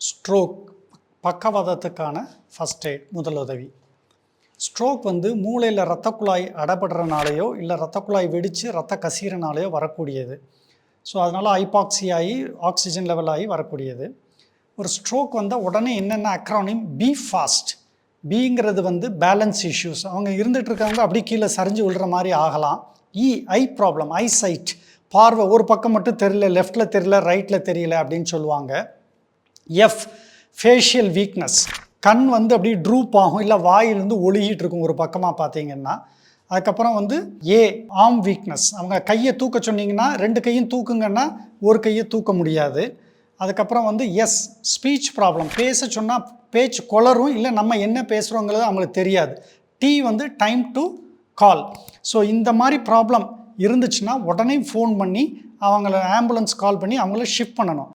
Stroke பக்கவாதத்துக்கான first aid முதலுதவி. Stroke மூளையில் இரத்த குழாய் அடைபடுறனாலேயோ இல்லை இரத்த குழாய் வெடித்து ரத்த கசிகிறனாலேயோ வரக்கூடியது. ஸோ அதனால் ஹைபாக்சி ஆகி ஆக்சிஜன் லெவல் ஆகி வரக்கூடியது. ஒரு ஸ்ட்ரோக் வந்தால் உடனே என்னென்ன அக்ரானிம் பி ஃபாஸ்ட். பிங்கிறது பேலன்ஸ் இஷ்யூஸ், அவங்க இருந்துகிட்டு இருக்கவங்க அப்படி கீழே சரிஞ்சு விழுற மாதிரி ஆகலாம். ஐ ப்ராப்ளம், ஐ சைட், பார்வை ஒரு பக்கம் மட்டும் தெரியல, லெஃப்டில் தெரியல ரைட்டில் தெரியல அப்படின்னு சொல்லுவாங்க. எஃப் ஃபேஷியல் வீக்னஸ், கண் அப்படியே ட்ரூப் ஆகும், இல்லை வாயிலிருந்து ஒழுகிட்டு இருக்கும் ஒரு பக்கமாக பார்த்தீங்கன்னா. அதுக்கப்புறம் ஏ ஆர்ம் வீக்னஸ், அவங்க கையை தூக்க சொன்னீங்கன்னா ரெண்டு கையும் தூக்குங்கன்னா ஒரு கையை தூக்க முடியாது. அதுக்கப்புறம் எஸ் ஸ்பீச் ப்ராப்ளம், பேச சொன்னால் பேச்சு கொளரும், இல்லை நம்ம என்ன பேசுகிறோங்கிறது அவங்களுக்கு தெரியாது. The time to call. So இந்த மாதிரி ப்ராப்ளம் இருந்துச்சுன்னா உடனே ஃபோன் பண்ணி அவங்கள ஆம்புலன்ஸ் கால் பண்ணி அவங்கள ஷிஃப்ட் பண்ணணும்.